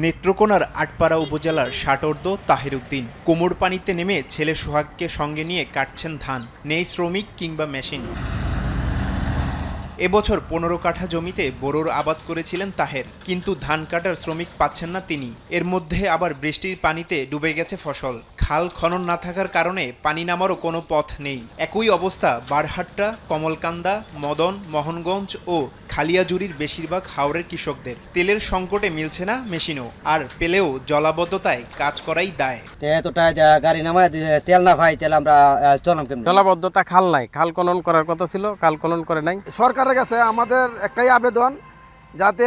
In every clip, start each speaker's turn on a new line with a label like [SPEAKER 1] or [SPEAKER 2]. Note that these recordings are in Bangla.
[SPEAKER 1] নেত্রকোনার আটপাড়া উপজেলার ষাটর্দ তাহের উদ্দিন কোমর পানিতে নেমে ছেলে সোহাগকে সঙ্গে নিয়ে কাটছেন ধান। নেই শ্রমিক কিংবা মেশিন। এবছর ১৫ কাঠা জমিতে বোরোর আবাদ করেছিলেন তাহের, কিন্তু ধান কাটার শ্রমিক পাচ্ছেন না তিনি। এর মধ্যে আবার বৃষ্টির পানিতে ডুবে গেছে ফসল। খাল খনন না থাকার কারণে পানি নামারও কোনো পথ নেই। একই অবস্থা বারহাট্টা, কমলকান্দা, মদন, মোহনগঞ্জ ও খালিয়াজুরির বেশিরভাগ হাওরের কৃষকদের। তেলের সংকটে মিলছে না মেশিনও, আর পেলেও জলাবদ্ধতায় কাজ করাই দায়।
[SPEAKER 2] এতটা গাড়ি নামায় তেল না ভাই, তেল আমরা চলাম কেমন?
[SPEAKER 3] জলাবদ্ধতা, খাল নাই, খাল খনন করার কথা ছিল, খাল খনন করে নাই।
[SPEAKER 4] সরকারের কাছে আমাদের একটাই আবেদন, যাতে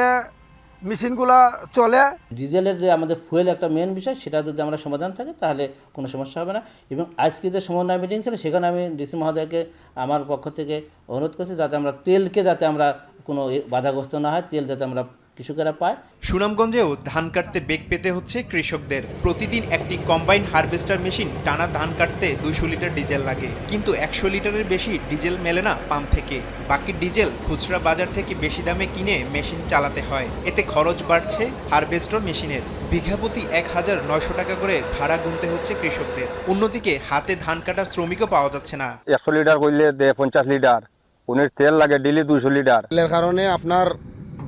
[SPEAKER 4] মেশিনগুলো চলে।
[SPEAKER 5] ডিজেলের যে আমাদের ফুয়েল একটা মেন বিষয়, সেটা যদি আমরা সমাধান থাকে তাহলে কোনো সমস্যা হবে না। এবং আজকে যে সমন্বয় মিটিং ছিল, সেখানে আমি ডিসি মহোদয়কে আমার পক্ষ থেকে অনুরোধ করছি যাতে আমরা তেলকে যাতে আমরা কোনো বাধাগ্রস্ত না হয়, তেল যাতে আমরা কৃষকেরা পায়।
[SPEAKER 1] সুনামগঞ্জেও ধান কাটতে বেগ পেতে হচ্ছে কৃষকদের। প্রতিদিন একটি কম্বাইন হারভেস্টার মেশিন টানা ধান কাটতে ২০০ লিটার ডিজেল লাগে, কিন্তু ১০০ লিটারের বেশি ডিজেল মেলে না পাম্প থেকে। বাকি ডিজেল খুচরা বাজার থেকে বেশি দামে কিনে মেশিন চালাতে হয়। এতে খরচ বাড়ছে হারভেস্টার মেশিনের। বিঘাপতি ১,৯০০ টাকা করে ভাড়া গুনতে হচ্ছে কৃষকদের। অন্যদিকে হাতে ধান কাটার শ্রমিকও পাওয়া যাচ্ছে না।
[SPEAKER 6] ১০০ লিটার করলে ৫০ লিটার, উনির তেল লাগে ডেলি ২০০ লিটার।
[SPEAKER 4] তেলের কারণে আপনার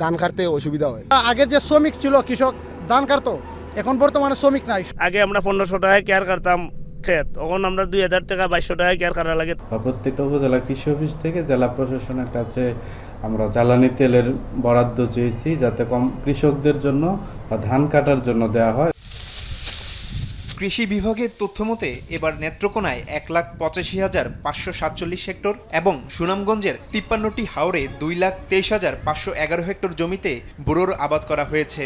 [SPEAKER 4] ধান কাটতে অসুবিধা হয়। আগের যে শ্রমিক ছিল, কৃষক ধান কাটতো, এখন বর্তমানে শ্রমিক নাই।
[SPEAKER 7] আগে আমরা ১৫০০ টাকায় কেয়ার কাটতাম ক্ষেত, এখন আমরা ২,০০০ টাকা ২২০০ টাকায় কেয়ার কাটা লাগে।
[SPEAKER 8] প্রত্যেকটা উপজেলা কৃষি অফিস থেকে জেলা প্রশাসনের কাছে আমরা জ্বালানি তেলের বরাদ্দ চেয়েছি, যাতে কম কৃষকদের জন্য বা ধান কাটার জন্য দেওয়া হয়।
[SPEAKER 1] কৃষি বিভাগের তথ্যমতে এবার নেত্রকোনায় ১,৮৫,৫৪৭ হেক্টর এবং সুনামগঞ্জের ৫৩টি হাওরে ২,২৩,৫১১ হেক্টর জমিতে বোরোর আবাদ করা হয়েছে।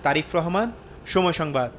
[SPEAKER 1] তারিফ রহমান, সময় সংবাদ।